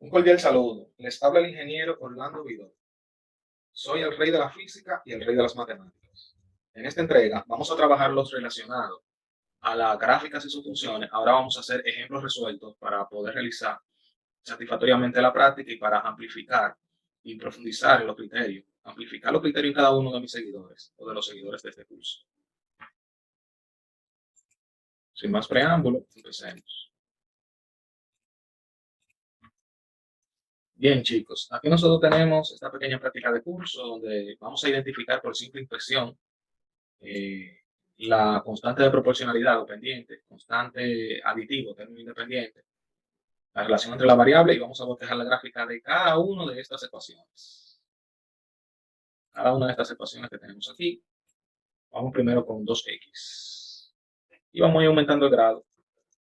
Un cordial saludo. Les habla el ingeniero Orlando Vidal. Soy el rey de la física y el rey de las matemáticas. En esta entrega vamos a trabajar los relacionados a las gráficas y sus funciones. Ahora vamos a hacer ejemplos resueltos para poder realizar satisfactoriamente la práctica y para amplificar y profundizar en los criterios. Amplificar los criterios en cada uno de mis seguidores o de los seguidores de este curso. Sin más preámbulo, empecemos. Bien, chicos, aquí nosotros tenemos esta pequeña práctica de curso donde vamos a identificar por simple inspección la constante de proporcionalidad o pendiente, constante aditivo, término independiente, la relación entre la variable y vamos a bosquejar la gráfica de cada una de estas ecuaciones. Cada una de estas ecuaciones que tenemos aquí, vamos primero con 2x y vamos a ir aumentando el grado,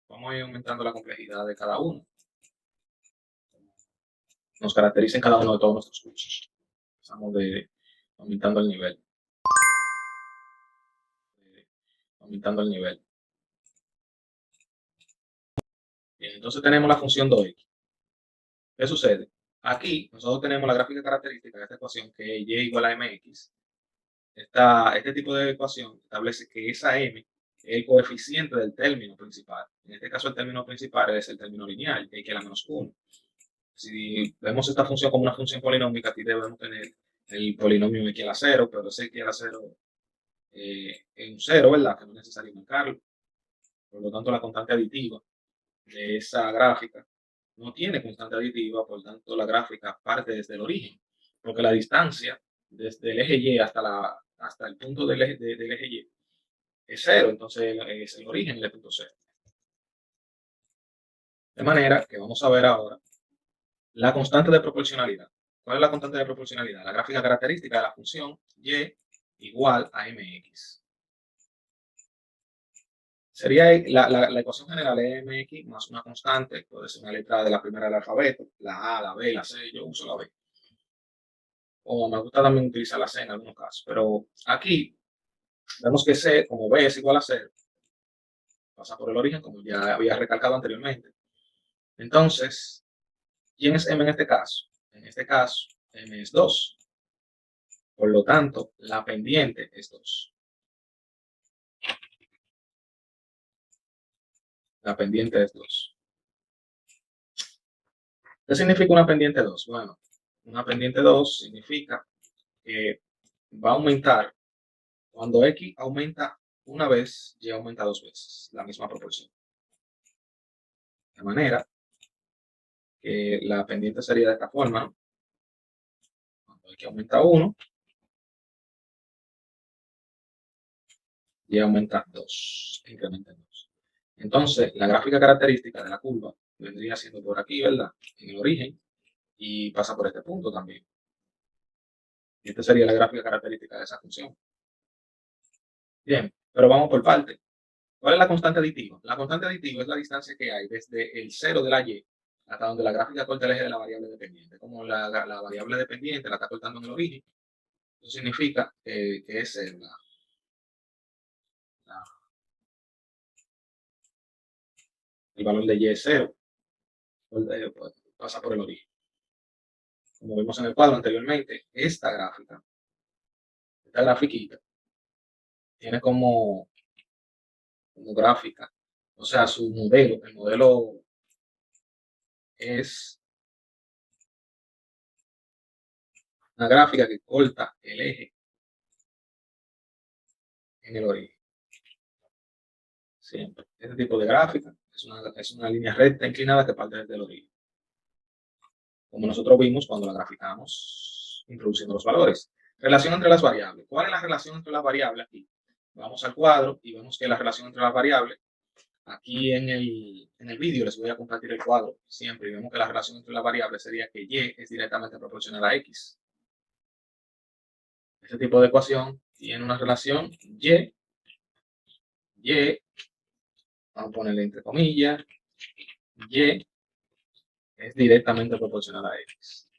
vamos a ir aumentando la complejidad de cada uno. Nos caracteriza en cada uno de todos nuestros cursos. Estamos aumentando el nivel. Aumentando el nivel. Bien, entonces tenemos la función 2x. ¿Qué sucede? Aquí nosotros tenemos la gráfica característica de esta ecuación que es y igual a mx. Este tipo de ecuación establece que esa m es el coeficiente del término principal. En este caso el término principal es el término lineal, que es la menos 1. Si vemos esta función como una función polinómica, aquí debemos tener el polinomio x a la 0, pero ese x a la 0 es un 0, ¿verdad? Que no es necesario marcarlo. Por lo tanto, la constante aditiva de esa gráfica no tiene constante aditiva, por tanto la gráfica parte desde el origen, porque la distancia desde el eje Y hasta el punto del eje Y es 0, entonces es el origen del punto 0. De manera que vamos a ver ahora la constante de proporcionalidad. ¿Cuál es la constante de proporcionalidad? La gráfica característica de la función Y igual a mx. Sería la ecuación general es mx más una constante, puede ser una letra de la primera del alfabeto, la A, la B, la C, yo uso la B. O me gusta también utilizar la C en algunos casos, pero aquí vemos que C, como B es igual a 0, pasa por el origen, como ya había recalcado anteriormente. Entonces, ¿quién es M en este caso? En este caso, M es 2. Por lo tanto, la pendiente es 2. La pendiente es 2. ¿Qué significa una pendiente 2? Bueno, una pendiente 2 significa que va a aumentar cuando X aumenta una vez, Y aumenta dos veces, la misma proporción. De manera que la pendiente sería de esta forma, ¿no? Cuando X aumenta 1, Y aumenta 2, incrementa 2. Entonces, la gráfica característica de la curva vendría siendo por aquí, ¿verdad? En el origen, y pasa por este punto también. Y esta sería la gráfica característica de esa función. Bien, pero vamos por parte. ¿Cuál es la constante aditiva? La constante aditiva es la distancia que hay desde el 0 de la Y hasta donde la gráfica corta el eje de la variable dependiente. Como la variable dependiente la está cortando en el origen, eso significa que es 0. El valor de Y es 0. Pues, pasa por el origen. Como vimos en el cuadro anteriormente, esta grafiquita, tiene como gráfica, o sea, su modelo, el modelo es una gráfica que corta el eje en el origen. Siempre. Este tipo de gráfica es una línea recta inclinada que parte desde el origen. Como nosotros vimos cuando la graficamos introduciendo los valores. Relación entre las variables. ¿Cuál es la relación entre las variables aquí? Vamos al cuadro y vemos que la relación entre las variables, aquí en el vídeo les voy a compartir el cuadro siempre, y vemos que la relación entre las variables sería que Y es directamente proporcional a X. Este tipo de ecuación tiene una relación Y, vamos a ponerle entre comillas, Y es directamente proporcional a X.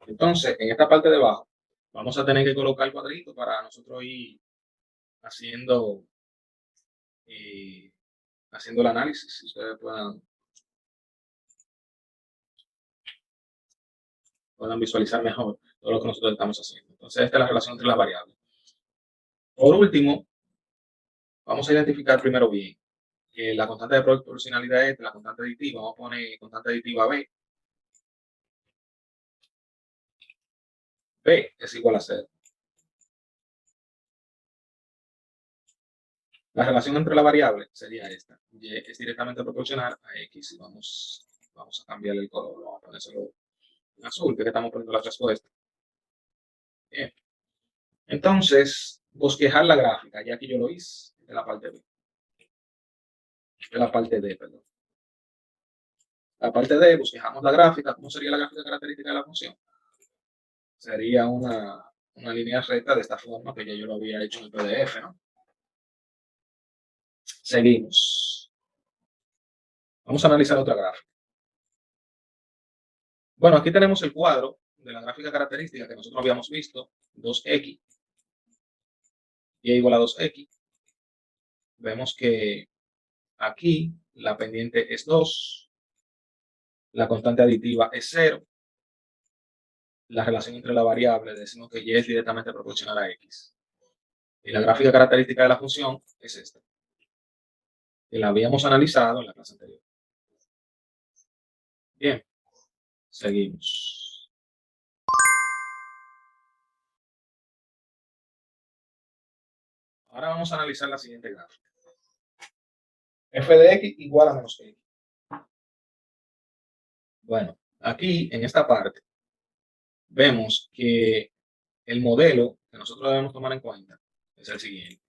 Entonces, en esta parte de abajo, vamos a tener que colocar el cuadrito para nosotros ir haciendo, haciendo el análisis. Si ustedes puedan visualizar mejor todo lo que nosotros estamos haciendo. Entonces, esta es la relación entre las variables. Por último, vamos a identificar primero bien que la constante de proporcionalidad es la constante aditiva. Vamos a poner constante aditiva B. B es igual a 0. La relación entre la variable sería esta. Y es directamente proporcional a X. Y vamos a cambiarle el color. Vamos a ponérselo en azul, que estamos poniendo la respuesta. Bien. Entonces, bosquejar la gráfica, ya que yo lo hice, de la parte B. De la parte D, perdón. La parte D, bosquejamos la gráfica. ¿Cómo sería la gráfica característica de la función? Sería una línea recta de esta forma, que ya yo lo había hecho en el PDF, ¿no? Seguimos. Vamos a analizar otra gráfica. Bueno, aquí tenemos el cuadro de la gráfica característica que nosotros habíamos visto, 2x, y igual a 2x. Vemos que aquí la pendiente es 2, la constante aditiva es 0, la relación entre la variable decimos que y es directamente proporcional a x. Y la gráfica característica de la función es esta, que la habíamos analizado en la clase anterior. Bien, seguimos. Ahora vamos a analizar la siguiente gráfica. F de x igual a menos x. Bueno, aquí en esta parte vemos que el modelo que nosotros debemos tomar en cuenta es el siguiente.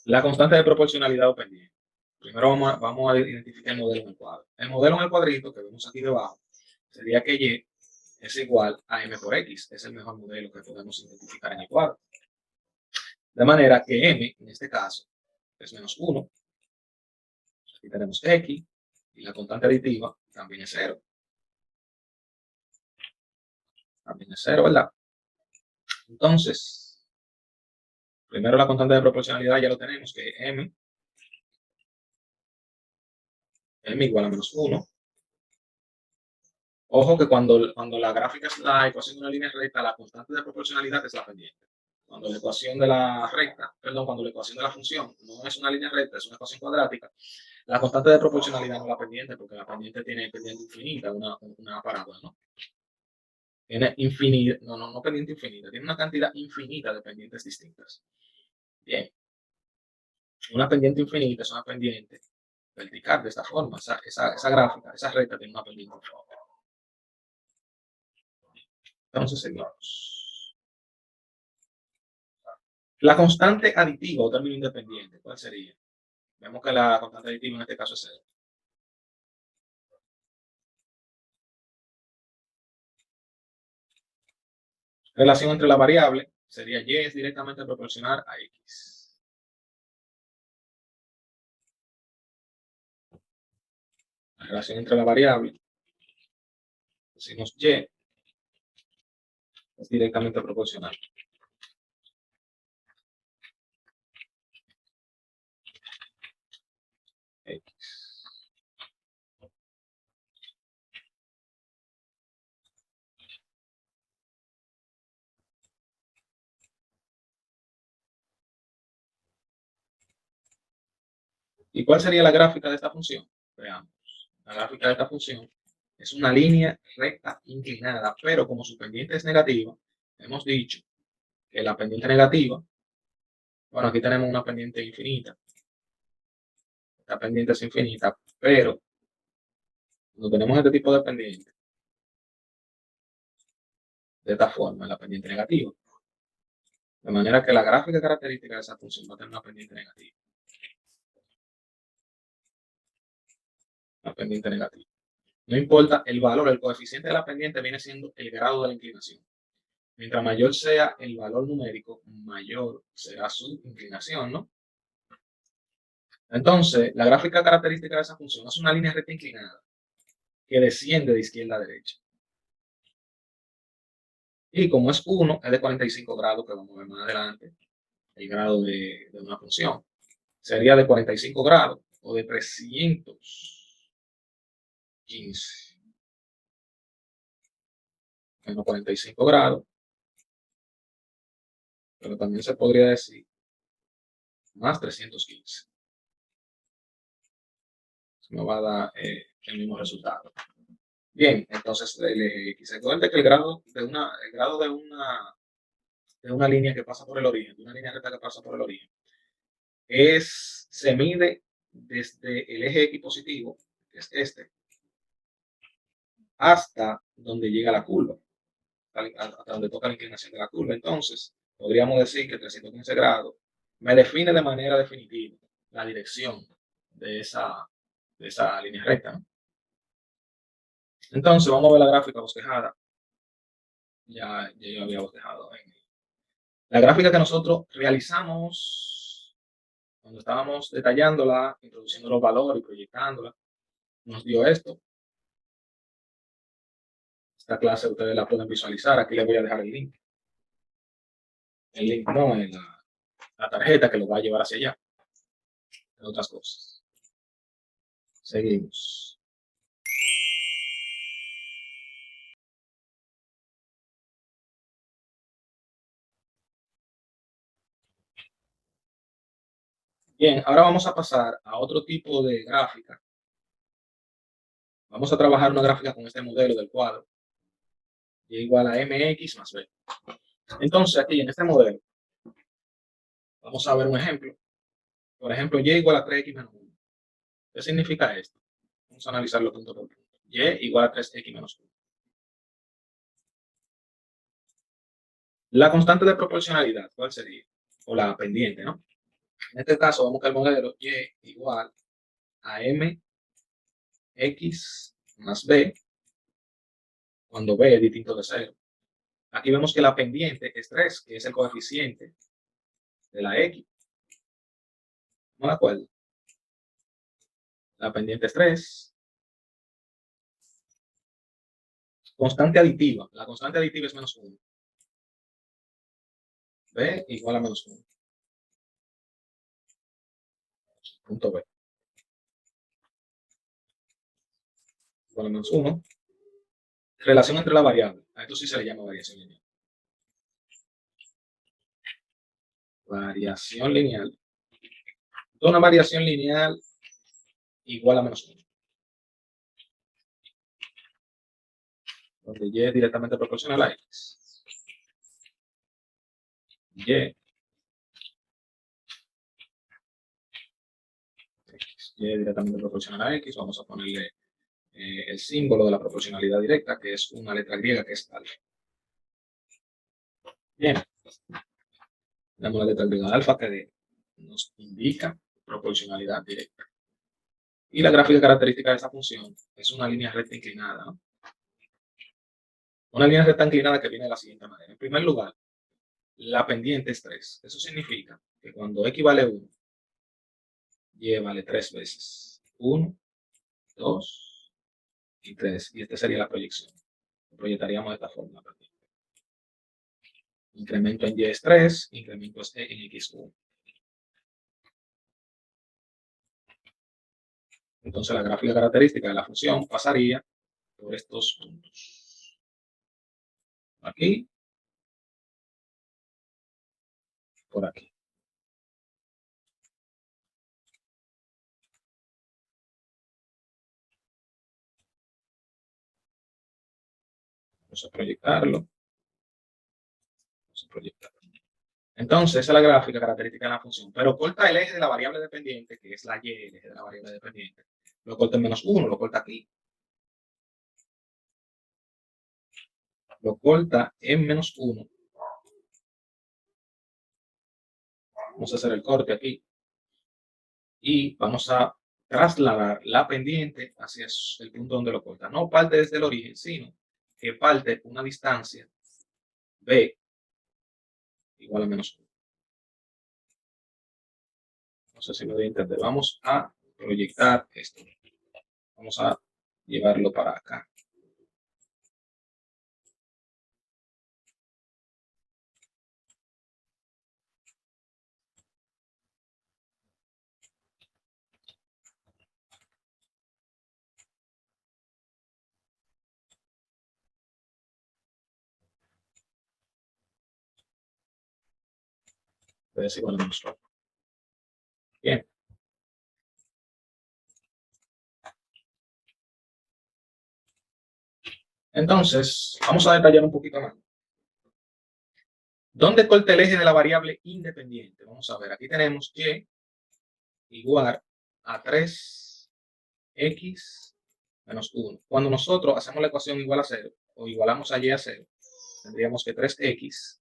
La constante de proporcionalidad o pendiente. Primero vamos a identificar el modelo en el cuadro. El modelo en el cuadrito que vemos aquí debajo sería que y es igual a m por x. Es el mejor modelo que podemos identificar en el cuadro. De manera que m, en este caso, es menos 1. Aquí tenemos x y la constante aditiva también es 0. También es 0, ¿verdad? Entonces, primero la constante de proporcionalidad ya lo tenemos, que m igual a menos 1. Ojo que cuando la gráfica es la ecuación de una línea recta, la constante de proporcionalidad es la pendiente. Cuando la ecuación de la recta, perdón, cuando la ecuación de la función no es una línea recta, es una ecuación cuadrática, la constante de proporcionalidad no es la pendiente, porque la pendiente tiene pendiente infinita, una parábola, ¿no? Tiene infinita, no pendiente infinita, tiene una cantidad infinita de pendientes distintas. Bien. Una pendiente infinita es una pendiente vertical de esta forma. Esa gráfica, esa recta tiene una pendiente infinita. Entonces seguimos. La constante aditiva o término independiente, ¿cuál sería? Vemos que la constante aditiva en este caso es 0. Relación entre la variable sería y es directamente proporcional a x. La relación entre la variable, decimos y, es directamente proporcional. X. ¿Y cuál sería la gráfica de esta función? Veamos. La gráfica de esta función es una línea recta inclinada, pero como su pendiente es negativa, hemos dicho que la pendiente negativa, bueno, aquí tenemos una pendiente infinita. Esta pendiente es infinita, pero cuando tenemos este tipo de pendiente, de esta forma, la pendiente negativa. De manera que la gráfica característica de esa función va a tener una pendiente negativa. Una pendiente negativa. No importa el valor, el coeficiente de la pendiente viene siendo el grado de la inclinación. Mientras mayor sea el valor numérico, mayor será su inclinación, ¿no? Entonces, la gráfica característica de esa función es una línea recta inclinada que desciende de izquierda a derecha. Y como es 1, es de 45 grados, que vamos a ver más adelante, el grado de una función. Sería de 45 grados o de 315 menos 45 grados, pero también se podría decir más 315. Eso me va a dar el mismo resultado. Bien, entonces se cuenta que el grado de una línea que pasa por el origen, de una línea recta que pasa por el origen, se mide desde el eje X positivo, que es este, hasta donde llega la curva, hasta donde toca la inclinación de la curva. Entonces, podríamos decir que 315 grados me define de manera definitiva la dirección de esa línea recta, ¿no? Entonces, vamos a ver la gráfica bosquejada. Ya yo había bosquejado. La gráfica que nosotros realizamos cuando estábamos detallándola, introduciendo los valores y proyectándola, nos dio esto. Esta clase ustedes la pueden visualizar. Aquí les voy a dejar el link. El link no en la tarjeta que lo va a llevar hacia allá. En otras cosas. Seguimos. Bien, ahora vamos a pasar a otro tipo de gráfica. Vamos a trabajar una gráfica con este modelo del cuadro. Y igual a mx más b. Entonces, aquí en este modelo, vamos a ver un ejemplo. Por ejemplo, y igual a 3x menos 1. ¿Qué significa esto? Vamos a analizarlo punto por punto. Y igual a 3x menos 1. La constante de proporcionalidad, ¿cuál sería? O la pendiente, ¿no? En este caso, vamos a buscar el modelo y igual a mx más b, cuando b es distinto de 0. Aquí vemos que la pendiente es 3, que es el coeficiente de la x. ¿No de acuerdo? La pendiente es 3. Constante aditiva. La constante aditiva es menos 1. B igual a menos 1. Punto B. Igual a menos 1. Relación entre la variable. A esto sí se le llama variación lineal. Variación lineal. Una variación lineal igual a menos 1. Donde y es directamente proporcional a x. Y es directamente proporcional a x. Vamos a ponerle el símbolo de la proporcionalidad directa, que es una letra griega que es alfa. Bien, tenemos la letra griega alfa que nos indica proporcionalidad directa. Y la gráfica característica de esta función es una línea recta inclinada, ¿no? Una línea recta inclinada que viene de la siguiente manera. En primer lugar, la pendiente es 3. Eso significa que cuando x vale 1, y vale 3 veces. 1, 2 y 3. Y esta sería la proyección. Lo proyectaríamos de esta forma. Incremento en y es 3, incremento en x 1. Entonces la gráfica característica de la función pasaría por estos puntos. Aquí, por aquí. Vamos a proyectarlo. Vamos a proyectarlo. Entonces, esa es la gráfica característica de la función. Pero corta el eje de la variable dependiente, que es la y, el eje de la variable dependiente. Lo corta en menos 1, lo corta aquí. Lo corta en menos 1. Vamos a hacer el corte aquí. Y vamos a trasladar la pendiente hacia el punto donde lo corta. No parte desde el origen, sino que parte una distancia b igual a menos 1. No sé si me doy a entender. Vamos a proyectar esto. Vamos a llevarlo para acá. es igual a menos 4. Bien. Entonces, vamos a detallar un poquito más. ¿Dónde corta el eje de la variable independiente? Vamos a ver, aquí tenemos y igual a 3x menos 1. Cuando nosotros hacemos la ecuación igual a 0 o igualamos a y a 0, tendríamos que 3x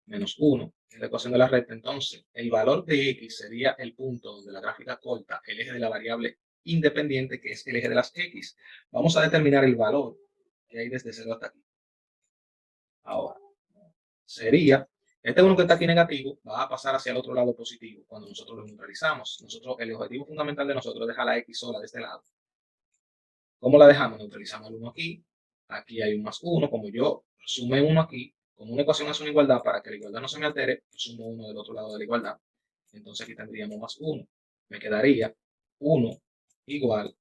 menos 1 es la ecuación de la recta. Entonces, el valor de x sería el punto donde la gráfica corta el eje de la variable independiente, que es el eje de las x. Vamos a determinar el valor que hay desde 0 hasta aquí. Ahora, sería, este 1 que está aquí negativo va a pasar hacia el otro lado positivo cuando nosotros lo neutralizamos. El objetivo fundamental de nosotros es dejar la x sola de este lado. ¿Cómo la dejamos? Neutralizamos el 1 aquí. Aquí hay un más 1. Como yo sumé 1 aquí, como una ecuación es una igualdad, para que la igualdad no se me altere, sumo 1 del otro lado de la igualdad. Entonces aquí tendríamos más 1. Me quedaría 1 igual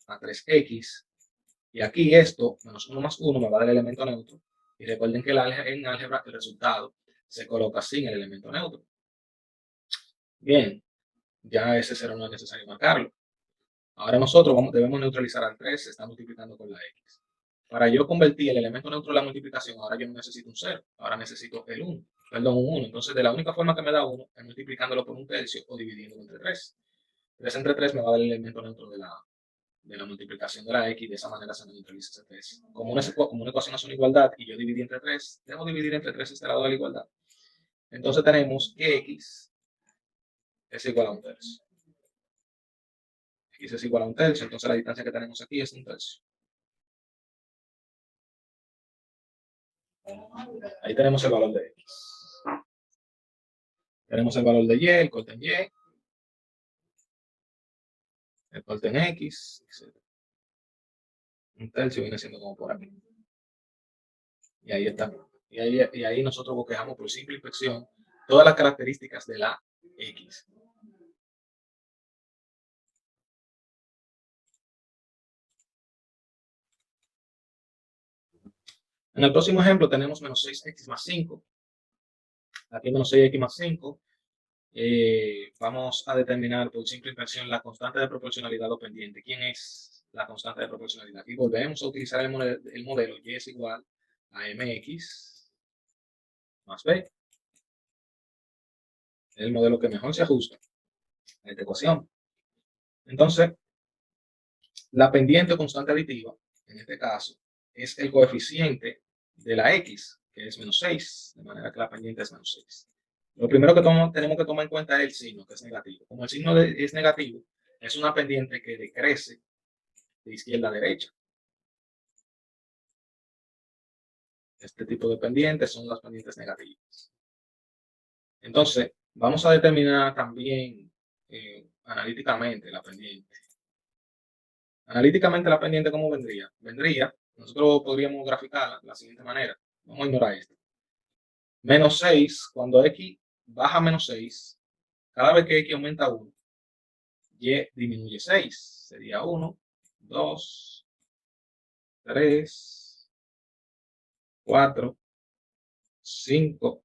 a 3x. Y aquí esto, menos 1 más 1, me va a dar el elemento neutro. Y recuerden que en álgebra el resultado se coloca sin el elemento neutro. Bien, ya ese 0 no es necesario marcarlo. Ahora nosotros debemos neutralizar al 3, se está multiplicando con la x. Para yo convertir el elemento neutro en la multiplicación, ahora yo no necesito un 0, ahora necesito el 1, perdón, un 1. Entonces, de la única forma que me da 1 es multiplicándolo por un tercio o dividiéndolo entre 3. 3 entre 3 me va a dar el elemento neutro de la multiplicación de la x, de esa manera se me neutraliza ese 3. Como una ecuación es una igualdad y yo dividí entre 3, debo dividir entre 3 este lado de la igualdad. Entonces tenemos que x es igual a un tercio. X es igual a un tercio, entonces la distancia que tenemos aquí es un tercio. Ahí tenemos el valor de x. Tenemos el valor de y, el corte en y, el corte en x, etc. Un tercio viene siendo como por aquí. Y ahí está. Y ahí nosotros bosquejamos por simple inspección todas las características de la x. En el próximo ejemplo tenemos menos 6x más 5. Aquí menos 6x más 5. Vamos a determinar por simple inspección la constante de proporcionalidad o pendiente. ¿Quién es la constante de proporcionalidad? Y volvemos a utilizar el modelo y es igual a mx más b. Es el modelo que mejor se ajusta a esta ecuación. Entonces, la pendiente o constante aditiva, en este caso, es el coeficiente de la x, que es menos 6, de manera que la pendiente es menos 6. Lo primero que tenemos que tomar en cuenta es el signo, que es negativo. Como el signo es negativo, es una pendiente que decrece de izquierda a derecha. Este tipo de pendientes son las pendientes negativas. Entonces, vamos a determinar también analíticamente la pendiente. Analíticamente la pendiente, ¿cómo vendría? Nosotros podríamos graficarla de la siguiente manera. Vamos a ignorar esto. Menos 6, cuando x baja a menos 6, cada vez que x aumenta 1, y disminuye 6. Sería 1, 2, 3, 4, 5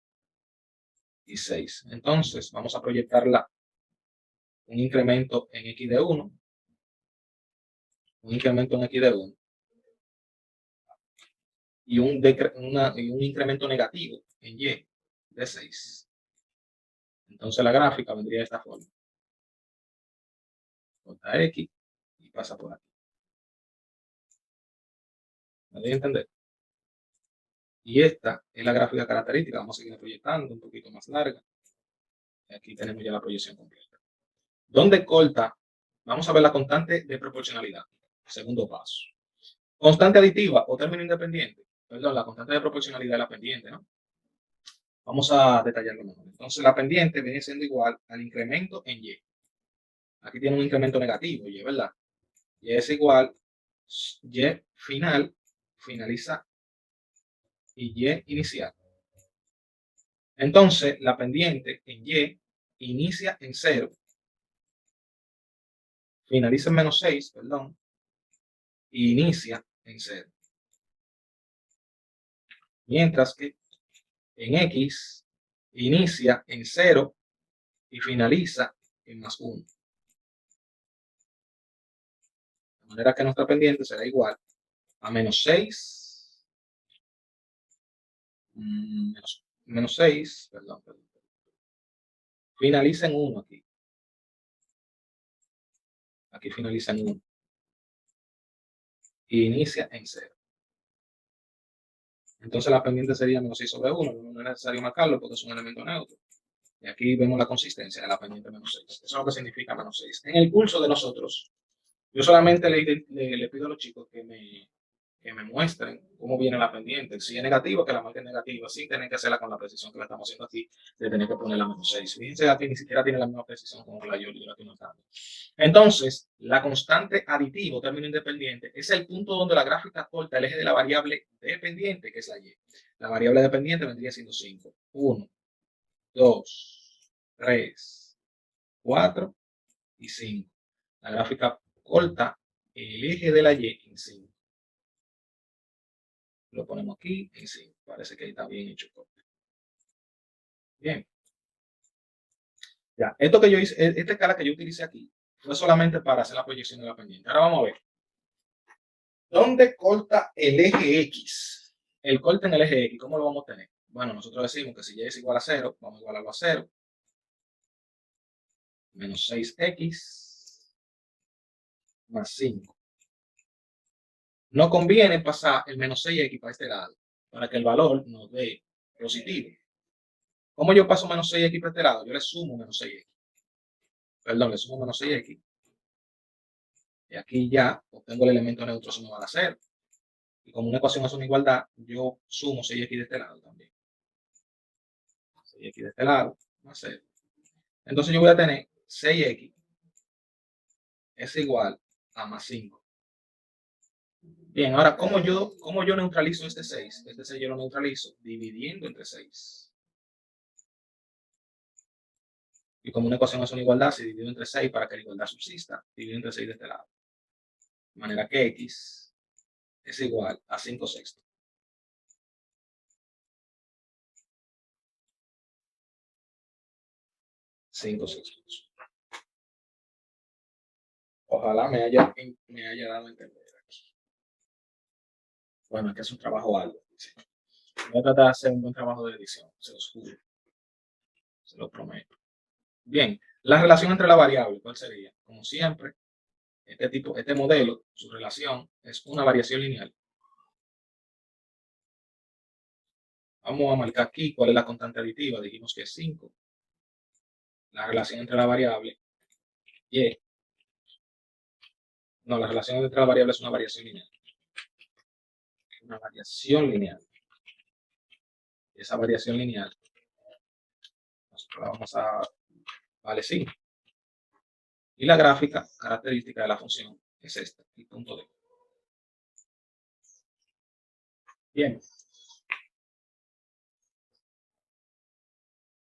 y 6. Entonces, vamos a proyectarla un incremento en x de 1, un incremento en x de 1 y un incremento negativo en y de 6. Entonces la gráfica vendría de esta forma. Corta x y pasa por aquí. ¿Me voy a entender? Y esta es la gráfica característica. Vamos a seguir proyectando un poquito más larga. Aquí tenemos ya la proyección completa. ¿Dónde corta? Vamos a ver la constante de proporcionalidad. Segundo paso. Constante aditiva o término independiente. Perdón, la constante de proporcionalidad es la pendiente, ¿no? Vamos a detallarlo mejor. Entonces, la pendiente viene siendo igual al incremento en y. Aquí tiene un incremento negativo, y, ¿verdad? Y es igual, y final, finaliza, y y inicial. Entonces, la pendiente en y inicia en 0, finaliza en menos 6, perdón, y inicia en 0. Mientras que en x inicia en 0 y finaliza en +1. De manera que nuestra pendiente será igual a -6, -6, perdón, finaliza en 1 aquí. Aquí finaliza en 1. Y inicia en 0. Entonces la pendiente sería -6/1. No es necesario marcarlo porque es un elemento neutro. Y aquí vemos la consistencia de la pendiente -6. Eso es lo que significa -6. En el curso de nosotros, yo solamente le pido a los chicos que me muestren cómo viene la pendiente. Si es negativa, que la marquen negativa, sin tener que hacerla con la precisión que la estamos haciendo aquí, de tener que poner la -6. Fíjense, aquí ni siquiera tiene la misma precisión como la yo la estoy notando. Entonces, la constante aditiva o término independiente es el punto donde la gráfica corta el eje de la variable dependiente, que es la y. La variable dependiente vendría siendo 5. 1, 2, 3, 4 y 5. La gráfica corta el eje de la y en 5. Lo ponemos aquí en 5. Parece que ahí está bien hecho. Bien. Ya, esto que yo hice, esta escala que yo utilicé aquí, fue solamente para hacer la proyección de la pendiente. Ahora vamos a ver. ¿Dónde corta el eje X? El corte en el eje X, ¿cómo lo vamos a tener? Bueno, nosotros decimos que si Y es igual a 0, vamos a igualarlo a 0. Menos 6X más 5. No conviene pasar el menos 6X para este lado, para que el valor nos dé positivo. ¿Cómo yo paso menos 6X para este lado? Yo le sumo menos 6X. Perdón, le sumo menos 6X. Y aquí ya obtengo el elemento neutro sino igual a 0. Y como una ecuación es una igualdad, yo sumo 6X de este lado también. 6X de este lado más 0. Entonces yo voy a tener 6X es igual a más 5. Bien, ahora, ¿cómo yo neutralizo este 6? Este 6 yo lo neutralizo dividiendo entre 6. Y como una ecuación es una igualdad, se divide entre 6 para que la igualdad subsista. Divido entre 6 de este lado. De manera que X es igual a 5 sextos. 5 sextos. Ojalá me haya dado a entender aquí. Bueno, aquí es un trabajo algo. ¿Sí? Voy a tratar de hacer un buen trabajo de edición, se los juro. Se lo prometo. Bien, la relación entre la variable, ¿cuál sería? Como siempre, este modelo, su relación es una variación lineal. Vamos a marcar aquí cuál es la constante aditiva. Dijimos que es 5. La relación entre la variable y no, la relación entre la variable es una variación lineal. Una variación lineal. Y esa variación lineal nosotros la vamos a vale 5. Y la gráfica característica de la función es esta, el punto D. Bien.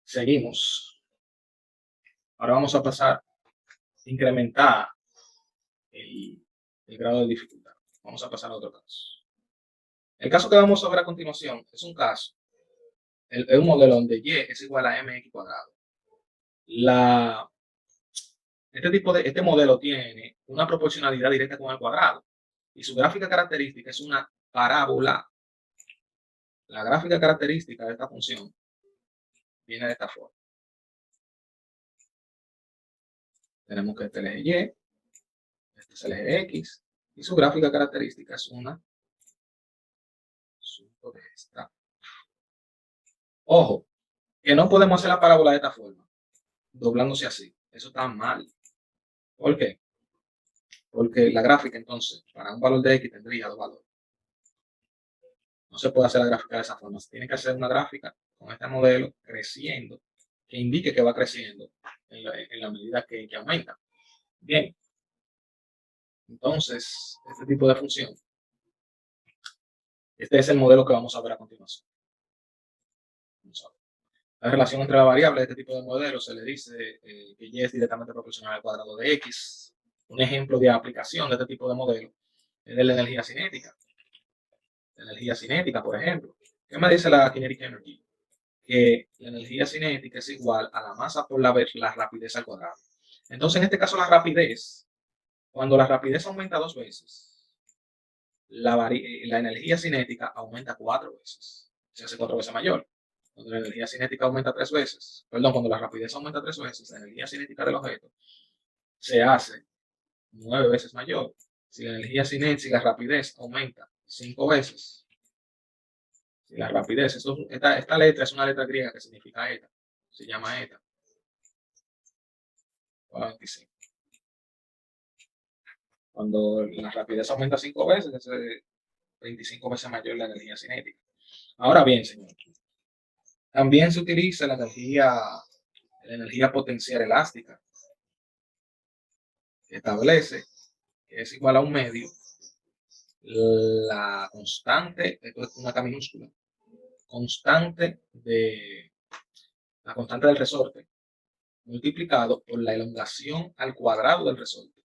Seguimos. Ahora vamos a pasar a incrementar el grado de dificultad. Vamos a pasar a otro caso. El caso que vamos a ver a continuación es un caso, es un modelo donde y es igual a mx cuadrado. Este modelo tiene una proporcionalidad directa con el cuadrado y su gráfica característica es una parábola. La gráfica característica de esta función viene de esta forma. Tenemos que este es el eje y, este es el eje x y su gráfica característica es una de esta. Ojo, que no podemos hacer la parábola de esta forma, doblándose así. Eso está mal. ¿Por qué? Porque la gráfica entonces, para un valor de x tendría dos valores. No se puede hacer la gráfica de esa forma. Se tiene que hacer una gráfica con este modelo creciendo, que indique que va creciendo en la medida que aumenta. Bien. Entonces, este tipo de función, este es el modelo que vamos a ver a continuación. Vamos a ver. La relación entre la variable de este tipo de modelo se le dice que y es directamente proporcional al cuadrado de x. Un ejemplo de aplicación de este tipo de modelo es de la energía cinética. La energía cinética, por ejemplo. ¿Qué me dice la kinetic energy? que la energía cinética es igual a la masa por la rapidez al cuadrado. Entonces, en este caso, la rapidez, cuando la rapidez aumenta 2 veces, la energía cinética aumenta 4 veces, se hace 4 veces mayor. Cuando la energía cinética aumenta 3 veces, perdón, cuando la rapidez aumenta 3 veces, la energía cinética del objeto se hace 9 veces mayor. Si la energía cinética, si la rapidez aumenta 5 veces, si la rapidez, esta letra es una letra griega que significa eta, se llama eta, 25. Cuando la rapidez aumenta 5 veces, es 25 veces mayor la energía cinética. Ahora bien, señor, también se utiliza la energía potencial elástica, que establece que es igual a un medio la constante, esto es una K minúscula, la constante del resorte multiplicado por la elongación al cuadrado del resorte.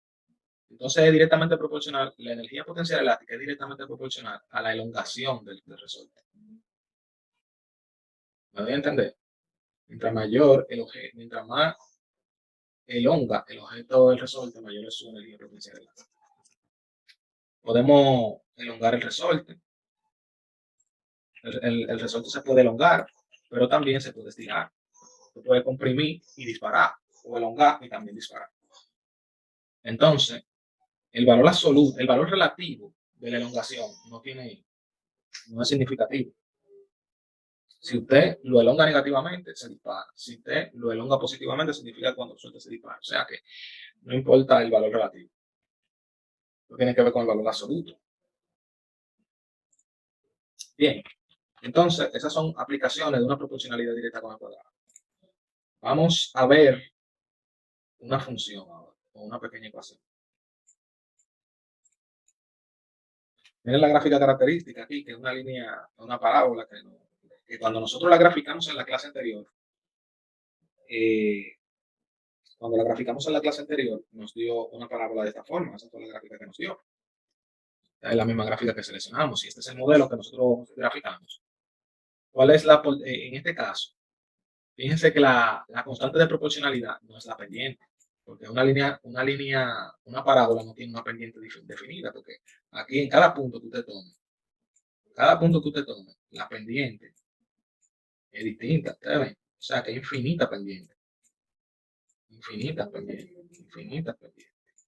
Entonces es directamente proporcional, la energía potencial elástica es directamente proporcional a la elongación del resorte. ¿Me doy a entender? Mientras mayor el objeto, mientras más elonga el objeto del resorte, mayor es su energía potencial elástica. Podemos elongar el resorte. El resorte se puede elongar, pero también se puede estirar. Se puede comprimir y disparar, o elongar y también disparar. Entonces, el valor absoluto, el valor relativo de la elongación no es significativo. Si usted lo elonga negativamente, se dispara. Si usted lo elonga positivamente, significa que cuando suelta se dispara. O sea que no importa el valor relativo. No tiene que ver con el valor absoluto. Bien, entonces esas son aplicaciones de una proporcionalidad directa con el cuadrado. Vamos a ver una función ahora, o una pequeña ecuación. Miren la gráfica característica aquí, que es una línea, una parábola que cuando nosotros la graficamos en la clase anterior, eh, nos dio una parábola de esta forma. Esa fue la gráfica que nos dio. Es la misma gráfica que seleccionamos y este es el modelo que nosotros graficamos. ¿Cuál es en este caso? Fíjense que la constante de proporcionalidad no es la pendiente, porque una parábola no tiene una pendiente definida, porque aquí en cada punto que usted tome, la pendiente es distinta, ¿ustedes ven? O sea que hay infinita pendiente, infinitas pendientes, infinitas pendientes.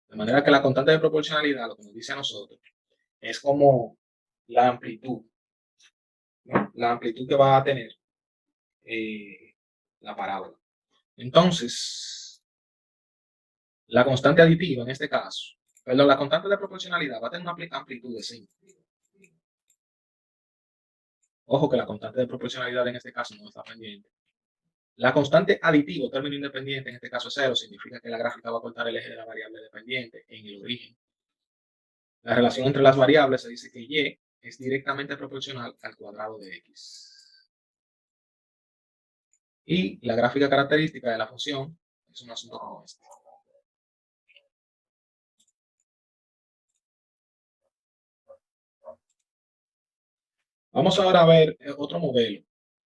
De manera que la constante de proporcionalidad, lo que nos dice a nosotros, es como la amplitud, ¿no? La amplitud que va a tener la parábola. Entonces, la constante aditiva en este caso, perdón, la constante de proporcionalidad va a tener una amplitud de 5. Ojo que la constante de proporcionalidad en este caso no está pendiente. La constante aditiva, término independiente, en este caso es 0, significa que la gráfica va a cortar el eje de la variable dependiente en el origen. La relación entre las variables se dice que y es directamente proporcional al cuadrado de x. Y la gráfica característica de la función es un asunto como este. Vamos ahora a ver otro modelo.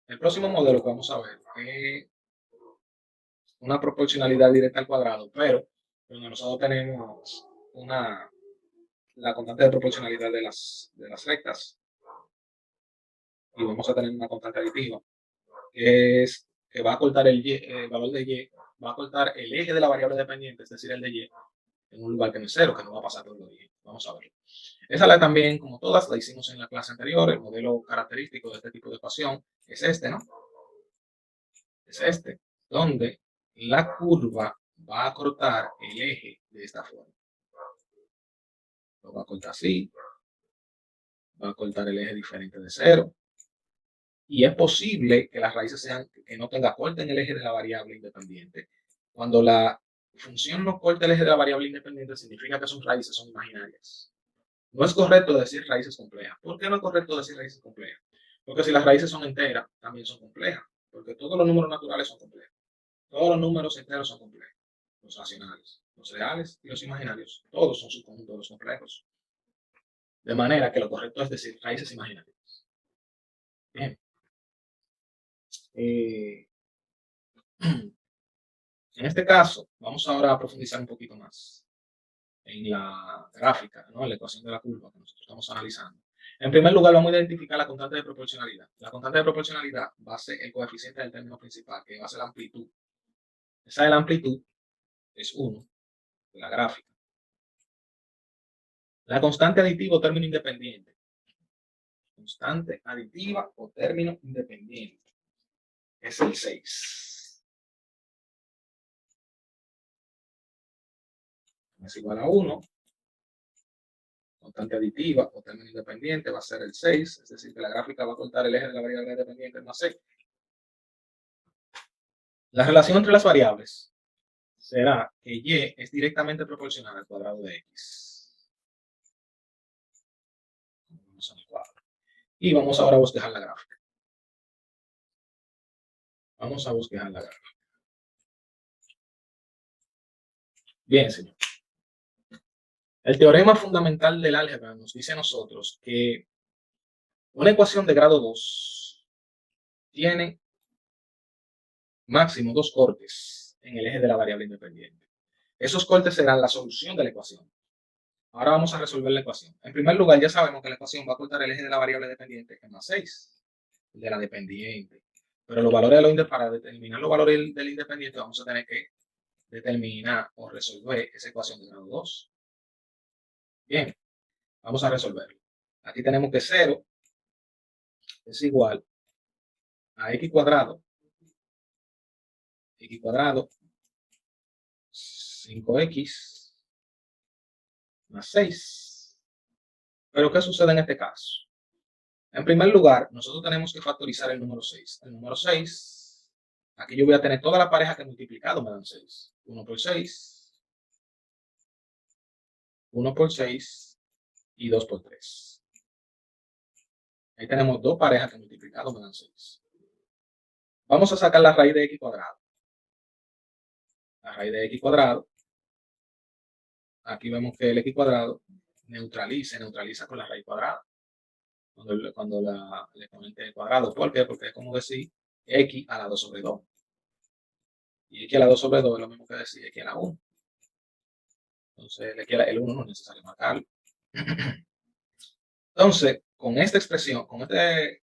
El próximo modelo que vamos a ver es una proporcionalidad directa al cuadrado, pero donde nosotros tenemos la constante de proporcionalidad de las rectas y vamos a tener una constante aditiva que va a cortar el valor de y, va a cortar el eje de la variable dependiente, es decir, el de y, en un lugar que no es 0, que no va a pasar por el y. Vamos a verlo. Esa la también, como todas, la hicimos en la clase anterior. El modelo característico de este tipo de ecuación es este, ¿no? Es este, donde la curva va a cortar el eje de esta forma. Lo va a cortar así, va a cortar el eje diferente de 0. Y es posible que las raíces que no tenga corte en el eje de la variable independiente. Cuando la función no corta el eje de la variable independiente, significa que sus raíces son imaginarias. No es correcto decir raíces complejas. ¿Por qué no es correcto decir raíces complejas? Porque si las raíces son enteras, también son complejas. Porque todos los números naturales son complejos. Todos los números enteros son complejos. Los racionales, los reales y los imaginarios. Todos son subconjuntos de los complejos. De manera que lo correcto es decir raíces imaginarias. Bien. Eh, en este caso, vamos ahora a profundizar un poquito más en la gráfica, ¿no? En la ecuación de la curva que nosotros estamos analizando. En primer lugar, vamos a identificar la constante de proporcionalidad. La constante de proporcionalidad va a ser el coeficiente del término principal, que va a ser la amplitud. Esa de la amplitud es 1 de la gráfica. La constante aditiva o término independiente. Constante aditiva o término independiente es el 6. Es igual a 1. Constante aditiva o término independiente va a ser el 6, es decir, que la gráfica va a cortar el eje de la variable independiente más 6. La relación entre las variables será que y es directamente proporcional al cuadrado de x. Y vamos ahora a bosquejar la gráfica. Vamos a bosquejar la gráfica. Bien, señor. El teorema fundamental del álgebra nos dice a nosotros que una ecuación de grado 2 tiene máximo 2 cortes en el eje de la variable independiente. Esos cortes serán la solución de la ecuación. Ahora vamos a resolver la ecuación. En primer lugar, ya sabemos que la ecuación va a cortar el eje de la variable dependiente, que es más 6, de la dependiente. Pero los valores de para determinar los valores del independiente, vamos a tener que determinar o resolver esa ecuación de grado 2. Bien, vamos a resolverlo. Aquí tenemos que 0 es igual a x cuadrado 5x más 6. Pero ¿qué sucede en este caso? En primer lugar, nosotros tenemos que factorizar el número 6. El número 6, aquí yo voy a tener toda la pareja que he multiplicado me dan 6. 1 por 6, 1 por 6 y 2 por 3. Ahí tenemos dos parejas que he multiplicado me dan 6. Vamos a sacar la raíz de x cuadrado. La raíz de x cuadrado, aquí vemos que el x cuadrado neutraliza con la raíz cuadrada. Cuando el exponente cuadrado. ¿Por qué? Porque es como decir x a la 2 sobre 2. Y x a la 2 sobre 2 es lo mismo que decir x a la 1. Entonces, el 1 no es necesario marcarlo. Entonces, con esta expresión, con este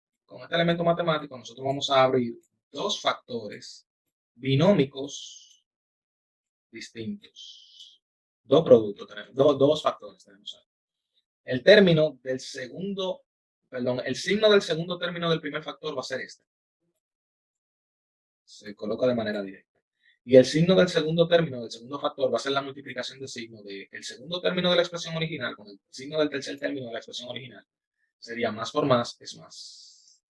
elemento matemático, nosotros vamos a abrir dos factores binómicos distintos. Dos productos tenemos, dos factores tenemos ahí. El término del segundo, perdón, el signo del segundo término del primer factor va a ser este. Se coloca de manera directa. Y el signo del segundo término del segundo factor va a ser la multiplicación de signo del segundo término de la expresión original con el signo del tercer término de la expresión original. Sería más por más es más.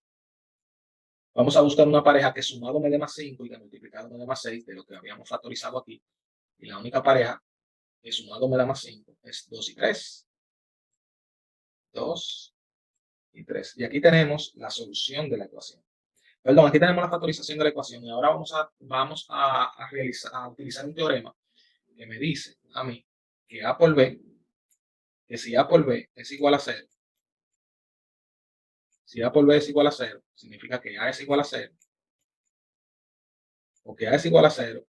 Vamos a buscar una pareja que sumado me dé más 5 y que multiplicado me dé más 6 de lo que habíamos factorizado aquí. Y la única pareja que sumado me da más 5 es 2 y 3. 2 y 3. Y aquí tenemos la solución de la ecuación. Perdón, aquí tenemos la factorización de la ecuación y ahora vamos a utilizar un teorema que me dice a mí que A por B, que si A por B es igual a 0, si A por B es igual a 0, significa que A es igual a 0, o que A es igual a 0,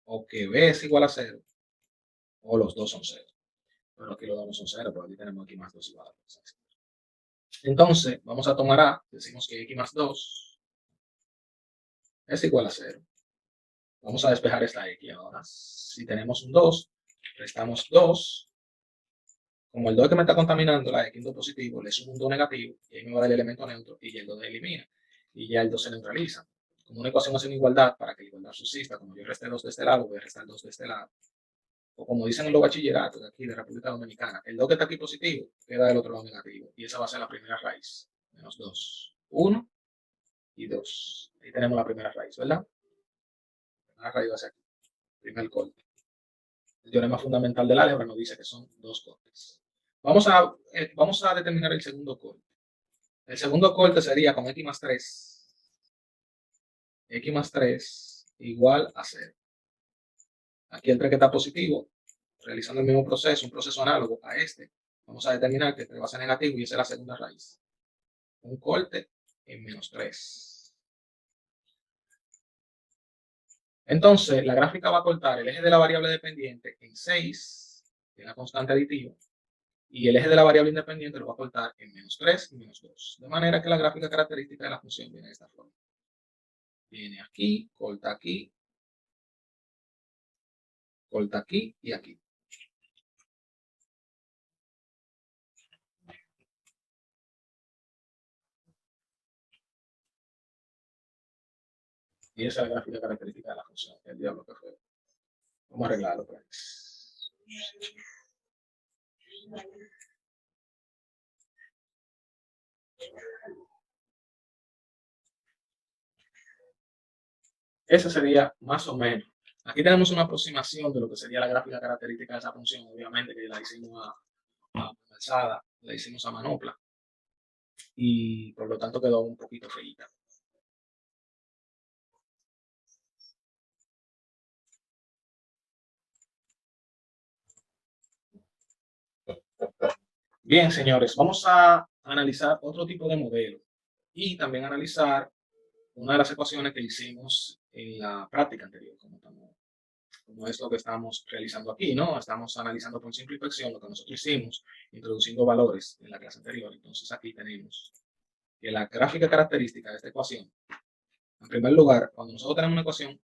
o que B es igual a 0, o los dos son 0. Pero aquí los dos no son 0, pero aquí tenemos aquí más 2 igual a 0. Entonces, vamos a tomar A, decimos que x más 2 es igual a 0. Vamos a despejar esta x ahora. Si tenemos un 2, restamos 2. Como el 2 que me está contaminando, la x 2 positivo, le sumo un 2 negativo, y ahí me va a dar el elemento neutro, y el 2 elimina. Y ya el 2 se neutraliza. Como una ecuación hace una igualdad, para que la igualdad subsista, como yo resté 2 de este lado, voy a restar 2 de este lado. O como dicen en los bachilleratos de aquí, de República Dominicana, el 2 que está aquí positivo, queda del otro lado negativo. Y esa va a ser la primera raíz. Menos 2. 1 y 2. Ahí tenemos la primera raíz, ¿verdad? La primera raíz va a ser aquí. Primer corte. El teorema fundamental del álgebra nos dice que son dos cortes. Vamos a determinar el segundo corte. El segundo corte sería con x más 3. X más 3 igual a 0. Aquí el 3 que está positivo, realizando el mismo proceso, un proceso análogo a este, vamos a determinar que el 3 va a ser negativo y esa es la segunda raíz. Un corte en menos 3. Entonces, la gráfica va a cortar el eje de la variable dependiente en 6, que es la constante aditiva, y el eje de la variable independiente lo va a cortar en -3 y -2. De manera que la gráfica característica de la función viene de esta forma. Viene aquí, corta aquí y aquí. Y esa es la gráfica característica de la función. El diablo que fue. Vamos a arreglarlo, pues. Ese sería más o menos. Aquí tenemos una aproximación de lo que sería la gráfica característica de esa función. Obviamente que la hicimos a alzada, la hicimos a manopla. Y por lo tanto quedó un poquito feita. Bien, señores, vamos a analizar otro tipo de modelo y también analizar una de las ecuaciones que hicimos en la práctica anterior, como es lo que estamos realizando aquí, ¿no? Estamos analizando por simple inspección lo que nosotros hicimos, introduciendo valores en la clase anterior. Entonces aquí tenemos que la gráfica característica de esta ecuación, en primer lugar, cuando nosotros tenemos una ecuación,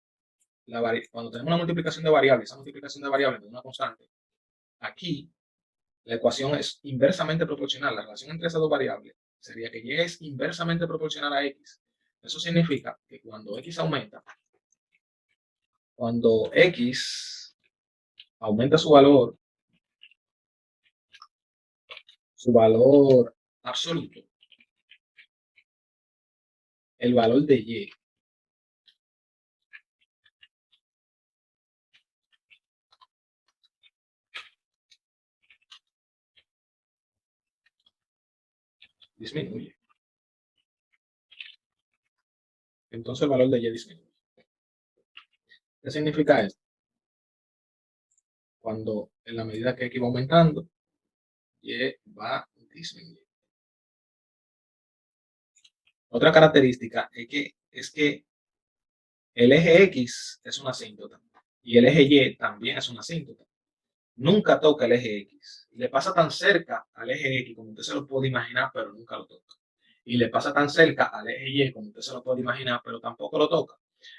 cuando tenemos una multiplicación de variables, esa multiplicación de variables de una constante, aquí la ecuación es inversamente proporcional. La relación entre esas dos variables sería que y es inversamente proporcional a x. Eso significa que cuando x aumenta, cuando x aumenta su valor absoluto, el valor de y disminuye. Entonces el valor de y disminuye. ¿Qué significa esto? Cuando en la medida que x va aumentando, y va disminuyendo. Otra característica es que el eje X es una asíntota y el eje Y también es una asíntota. Nunca toca el eje X. Le pasa tan cerca al eje X como usted se lo puede imaginar, pero nunca lo toca. Y le pasa tan cerca al eje Y como usted se lo puede imaginar, pero tampoco lo toca.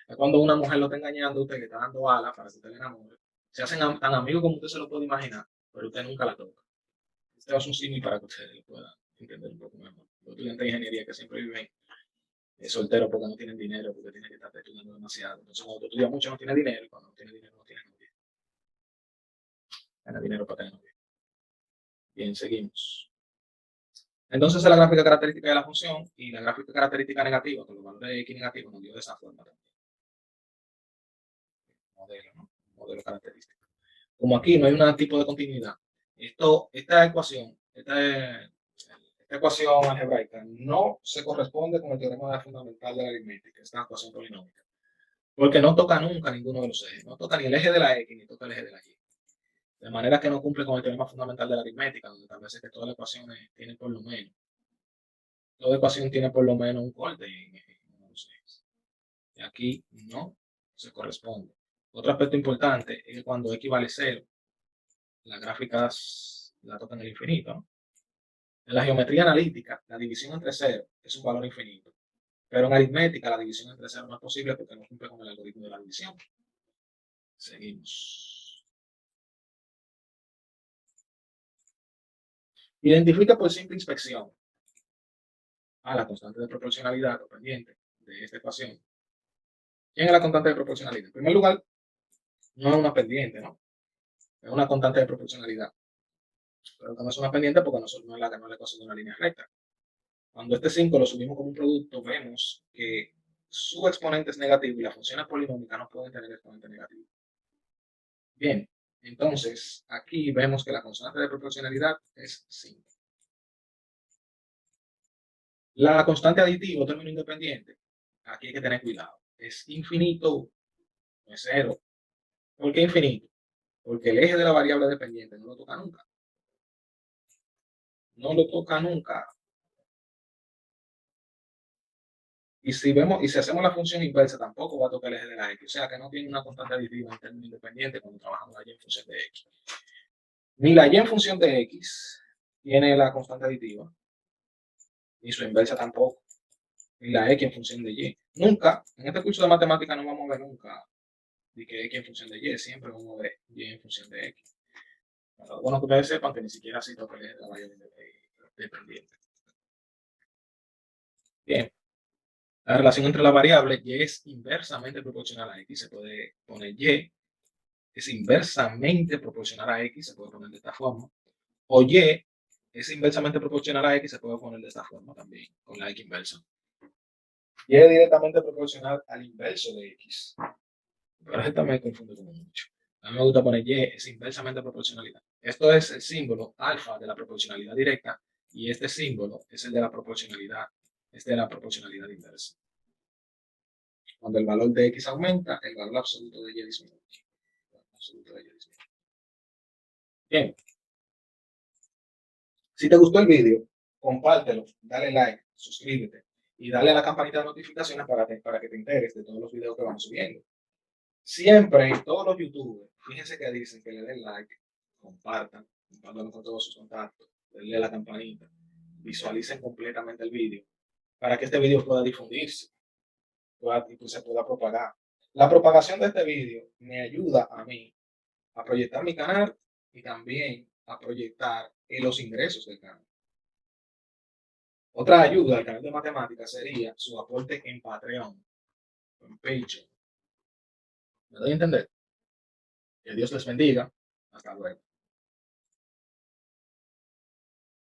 Es cuando una mujer lo está engañando a usted, le está dando alas para que usted le enamore. Se hacen tan amigos como usted se lo puede imaginar, pero usted nunca la toca. Este es un símil para que ustedes lo puedan entender un poco mejor. Los estudiantes de ingeniería que siempre viven solteros porque no tienen dinero, porque tienen que estar estudiando demasiado. Entonces, cuando tú estudias mucho, no tienes dinero, y cuando no tienes dinero, no tienes novia. Gana dinero para tener novia. Bien, seguimos. Entonces, esa es la gráfica característica de la función y la gráfica característica negativa, con los valores de x negativos, nos dio de esa forma también. Modelo, ¿no? Modelo característico. Como aquí no hay un tipo de continuidad, esta ecuación algebraica no se corresponde con el teorema fundamental de la aritmética, esta ecuación polinómica, porque no toca nunca ninguno de los ejes, no toca ni el eje de la x ni toca el eje de la y. De manera que no cumple con el teorema fundamental de la aritmética, donde tal vez es que todas las ecuaciones tienen por lo menos, toda ecuación tiene por lo menos un corte en uno de los ejes. Y aquí no se corresponde. Otro aspecto importante es que cuando x vale 0, las gráficas la tocan el infinito, ¿no? En la geometría analítica, la división entre 0 es un valor infinito. Pero en aritmética, la división entre 0 no es posible porque no cumple con el algoritmo de la división. Seguimos. Identifica por simple inspección a la constante de proporcionalidad o pendiente de esta ecuación. ¿Quién es la constante de proporcionalidad? En primer lugar, no es una pendiente, ¿no? Es una constante de proporcionalidad. Pero que no es una pendiente porque no es la ecuación de una línea recta. Cuando este 5 lo subimos como un producto, vemos que su exponente es negativo y las funciones polinómicas no pueden tener exponente negativo. Bien, entonces aquí vemos que la constante de proporcionalidad es 5. La constante aditiva o término independiente, aquí hay que tener cuidado. Es infinito, no es cero. ¿Por qué infinito? Porque el eje de la variable dependiente no lo toca nunca. No lo toca nunca. Y si hacemos la función inversa, tampoco va a tocar el eje de la x. O sea que no tiene una constante aditiva en términos independientes cuando trabajamos la y en función de x. Ni la y en función de x tiene la constante aditiva, ni su inversa tampoco, ni la x en función de y. Nunca, en este curso de matemáticas no vamos a ver nunca de que x en función de y, siempre vamos a ver y en función de x. Pero bueno, que ustedes sepan que ni siquiera así toca el eje de la variable dependiente. Bien. La relación entre la variable y es inversamente proporcional a x. Se puede poner y es inversamente proporcional a x, se puede poner de esta forma. O y es inversamente proporcional a x, se puede poner de esta forma también, con la x inversa. Y es directamente proporcional al inverso de x. Pero esto me confunde como mucho. A mí me gusta poner y es inversamente proporcionalidad. Esto es el símbolo alfa de la proporcionalidad directa y este símbolo es el de la proporcionalidad, inversa. Cuando el valor de x aumenta, el valor absoluto de y disminuye. Bien. Si te gustó el video, compártelo, dale like, suscríbete y dale a la campanita de notificaciones para que te enteres de todos los videos que vamos subiendo. Siempre, todos los youtubers, fíjense que dicen que le den like, compartan con todos sus contactos, denle a la campanita, visualicen completamente el video para que este video pueda difundirse y pues se pueda propagar. La propagación de este video me ayuda a mí a proyectar mi canal y también a proyectar los ingresos del canal. Otra ayuda al canal de matemáticas sería su aporte en Patreon, en Patreon. ¿Me doy a entender? Que Dios les bendiga. Hasta luego.